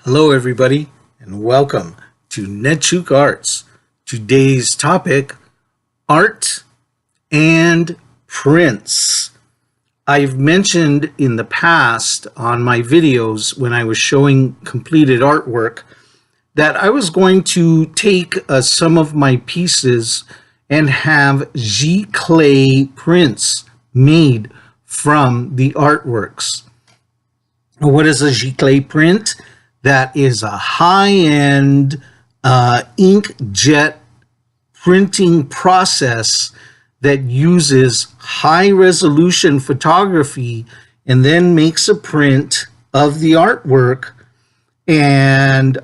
Hello everybody and welcome to Netchuk Arts. Today's topic, art and prints. I've mentioned in the past on my videos when I was showing completed artwork that I was going to take some of my pieces and have Giclee prints made from the artworks. What is a Giclee print? That is a high-end inkjet printing process that uses high-resolution photography and then makes a print of the artwork, and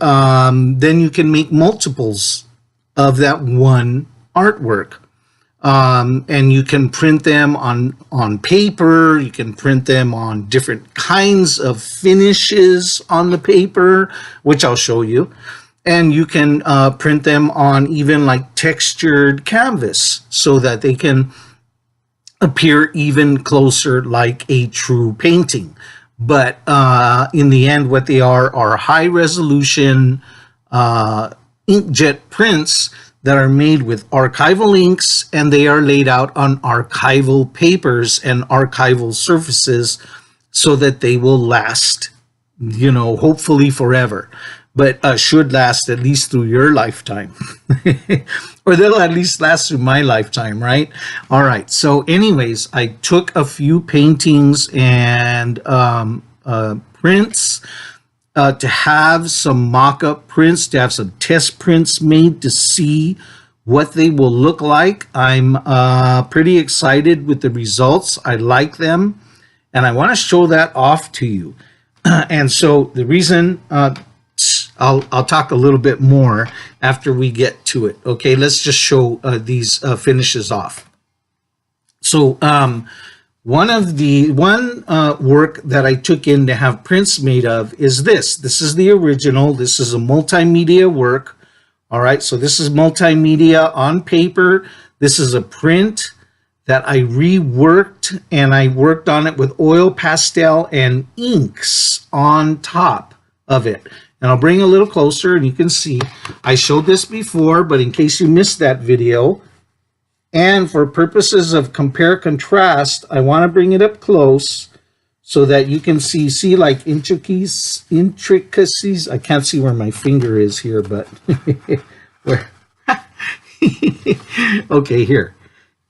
then you can make multiples of that one artwork. And you can print them on paper, you can print them on different kinds of finishes on the paper, which I'll show you. And you can print them on even like textured canvas so that they can appear even closer like a true painting. But in the end, what they are high resolution inkjet prints that are made with archival inks, and they are laid out on archival papers and archival surfaces so that they will last, hopefully forever, but should last at least through your lifetime. Or they'll at least last through my lifetime, right? All right, so anyways, I took a few paintings and prints to have some mock-up prints, to have some test prints made to see what they will look like. I'm pretty excited with the results. I like them, and I want to show that off to you. And so the reason, I'll talk a little bit more after we get to it. Okay, let's just show these finishes off. So one work that I took in to have prints made of is this. This is the original. This is a multimedia work. All right, so this is multimedia on paper. This is a print that I reworked, and I worked on it with oil pastel and inks on top of it. And I'll bring a little closer and you can see. I showed this before, but in case you missed that video, and for purposes of compare contrast, I want to bring it up close so that you can see like intricacies. I can't see where my finger is here, but where? Okay, here.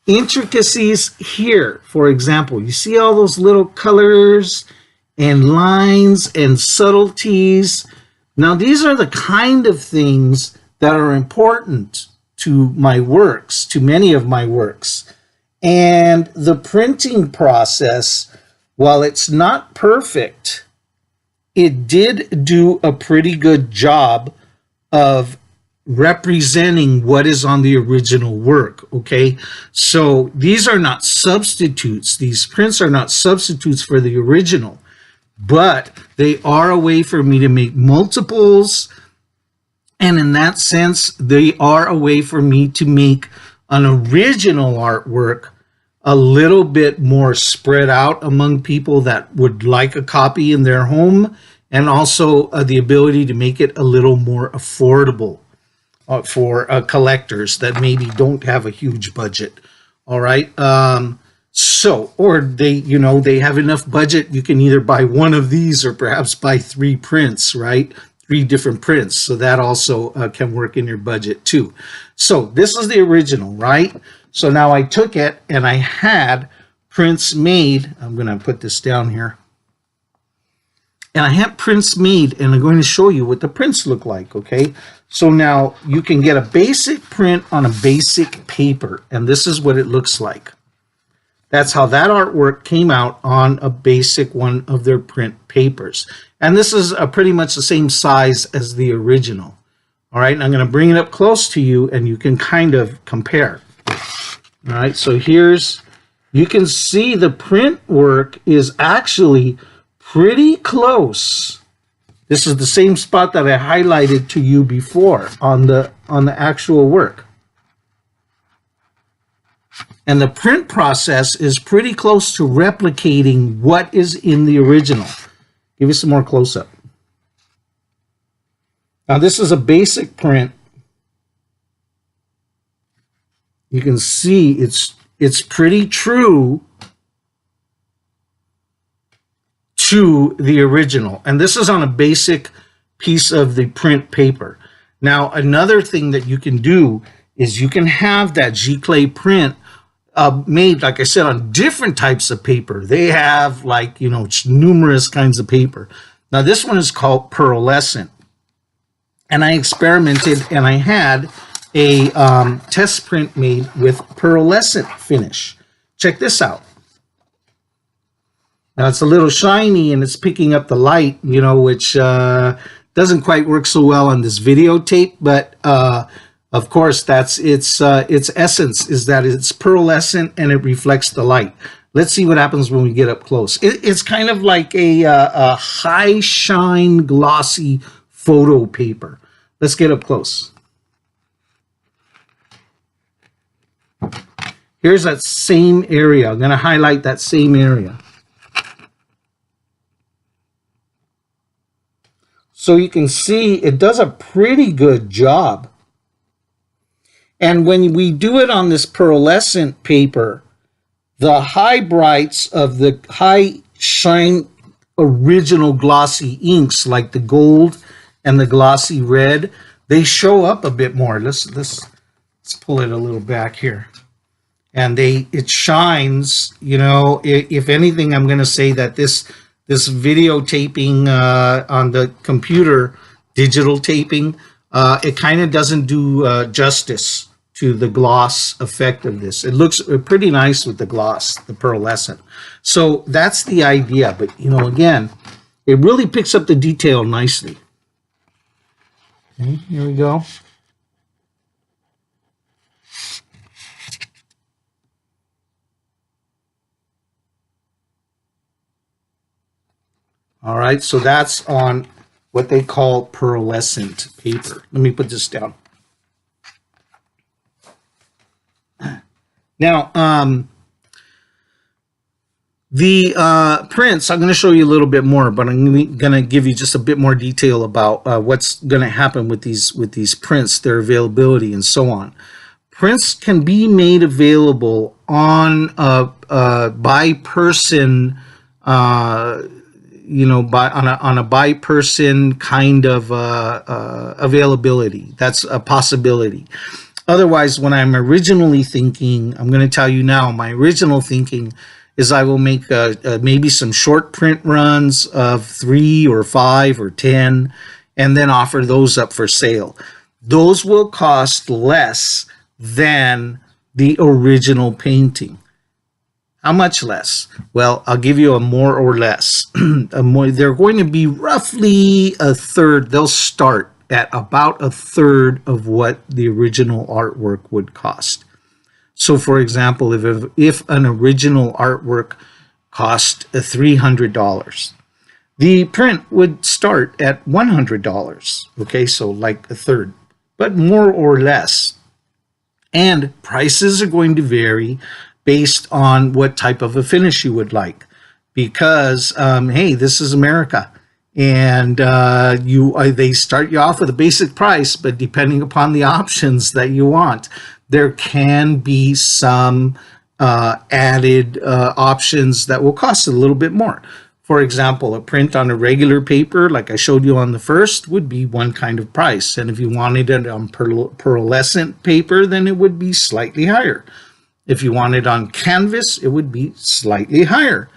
Intricacies here, for example. You see all those little colors and lines and subtleties. Now, these are the kind of things that are important to my works, to many of my works. And the printing process, while it's not perfect, it did do a pretty good job of representing what is on the original work, okay? So these are not substitutes. These prints are not substitutes for the original, but they are a way for me to make multiples. And in that sense, they are a way for me to make an original artwork a little bit more spread out among people that would like a copy in their home, and also the ability to make it a little more affordable for collectors that maybe don't have a huge budget. All right. Or they have enough budget. You can either buy one of these or perhaps buy 3 prints, right? 3 different prints, so that also can work in your budget too. So this is the original, right? So now I took it and I had prints made. I'm going to put this down here. And I had prints made, and I'm going to show you what the prints look like, okay? So now you can get a basic print on a basic paper, and this is what it looks like. That's how that artwork came out on a basic one of their print papers. And this is pretty much the same size as the original. All right, and I'm going to bring it up close to you and you can kind of compare. All right, so you can see the print work is actually pretty close. This is the same spot that I highlighted to you before on the actual work. And the print process is pretty close to replicating what is in the original. Give you some more close-up. Now this is a basic print. You can see it's pretty true to the original. And this is on a basic piece of the print paper. Now, another thing that you can do is you can have that Giclee print made, like I said, on different types of paper. They have, like, you know, numerous kinds of paper. Now, this one is called pearlescent. And I experimented and I had a test print made with pearlescent finish. Check this out. Now, it's a little shiny and it's picking up the light, you know, which doesn't quite work so well on this videotape, but of course, that's its essence, is that it's pearlescent and it reflects the light. Let's see what happens when we get up close. It's kind of like a high shine glossy photo paper. Let's get up close. Here's that same area. I'm going to highlight that same area. So you can see it does a pretty good job. And when we do it on this pearlescent paper, the high brights of the high shine original glossy inks, like the gold and the glossy red, they show up a bit more. Let's pull it a little back here. And it shines, you know. If anything, I'm going to say that this videotaping on the computer, digital taping, it kind of doesn't do justice to the gloss effect of this. It looks pretty nice with the gloss, the pearlescent. So that's the idea. But, you know, again, it really picks up the detail nicely. Okay, here we go. All right, so that's on what they call pearlescent paper. Let me put this down. Now, the prints, I'm going to show you a little bit more, but I'm going to give you just a bit more detail about what's going to happen with these prints, their availability, and so on. Prints can be made available on by person, you know, on a by person kind of availability. That's a possibility. Otherwise, when I'm originally thinking, I'm going to tell you now, my original thinking is I will make maybe some short print runs of 3 or 5 or 10, and then offer those up for sale. Those will cost less than the original painting. How much less? Well, I'll give you a more or less. They're going to be roughly a third. They'll start at about a third of what the original artwork would cost. So, for example, if an original artwork cost $300, the print would start at $100. Okay, so like a third, but more or less. And prices are going to vary based on what type of a finish you would like, because hey, this is America, and they start you off with a basic price, but depending upon the options that you want, there can be some added options that will cost a little bit more. For example, a print on a regular paper, like I showed you on the first, would be one kind of price, and if you wanted it on pearlescent paper, then it would be slightly higher. If you want it on canvas, it would be slightly higher.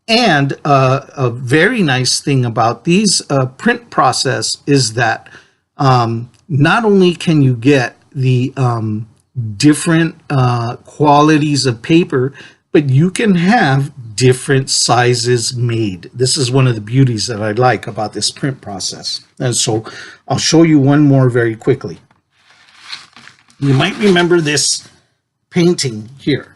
And a very nice thing about these print process is that not only can you get the different qualities of paper, but you can have different sizes made. This is one of the beauties that I like about this print process. And so I'll show you one more very quickly. You might remember this painting here.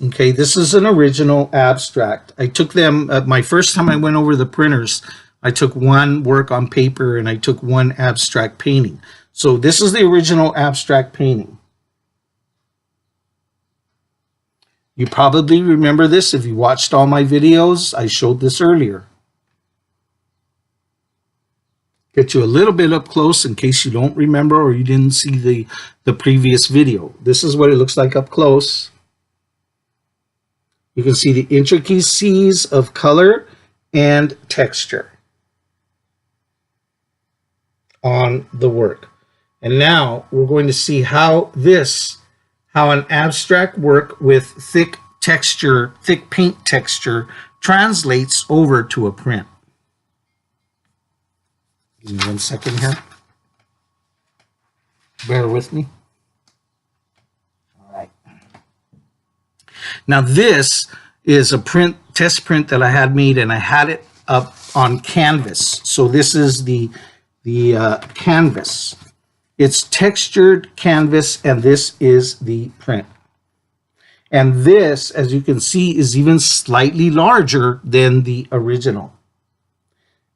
Okay, this is an original abstract. I took them, my first time I went over the printers, I took one work on paper and I took one abstract painting. So this is the original abstract painting. You probably remember this if you watched all my videos. I showed this earlier. Get you a little bit up close in case you don't remember or you didn't see the previous video. This is what it looks like up close. You can see the intricacies of color and texture on the work. And now we're going to see how an abstract work with thick paint texture translates over to a print. Give me 1 second here. Bear with me. All right. Now this is a test print that I had made, and I had it up on canvas. So this is the canvas. It's textured canvas, and this is the print. And this, as you can see, is even slightly larger than the original.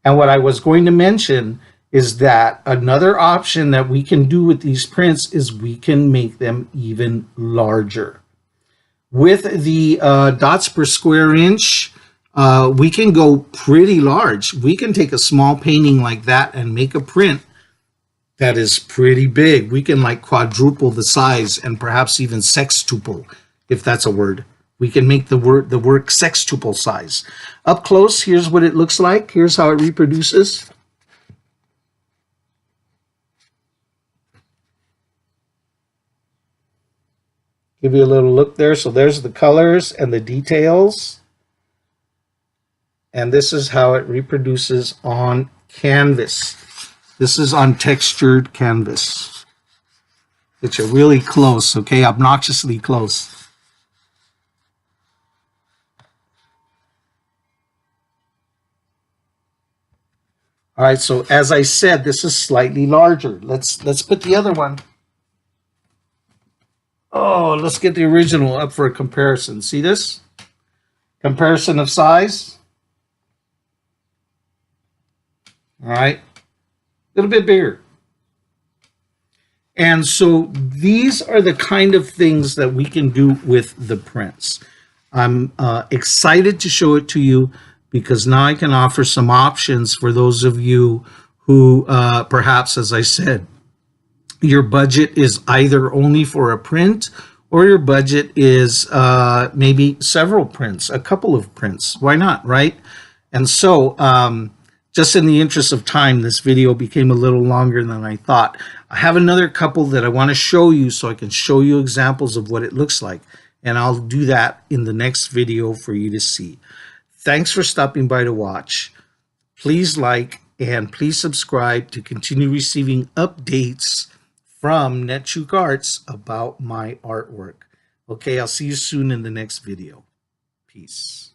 And what I was going to mention is that another option that we can do with these prints is we can make them even larger. With the dots per square inch, we can go pretty large. We can take a small painting like that and make a print that is pretty big. We can like quadruple the size and perhaps even sextuple, if that's a word. We can make the work sextuple size. Up close, here's what it looks like. Here's how it reproduces. Give you a little look there. So there's the colors and the details. And this is how it reproduces on canvas. This is on textured canvas. Get you really close, okay? Obnoxiously close. All right, so as I said, this is slightly larger. Let's put the other one. Oh, let's get the original up for a comparison. See this? Comparison of size. All right, a little bit bigger. And so these are the kind of things that we can do with the prints. I'm excited to show it to you, because now I can offer some options for those of you who perhaps, as I said, your budget is either only for a print, or your budget is maybe several prints, a couple of prints. Why not, right? And so just in the interest of time, this video became a little longer than I thought. I have another couple that I want to show you so I can show you examples of what it looks like. And I'll do that in the next video for you to see. Thanks for stopping by to watch. Please like and please subscribe to continue receiving updates from Netchook Arts about my artwork. Okay, I'll see you soon in the next video. Peace.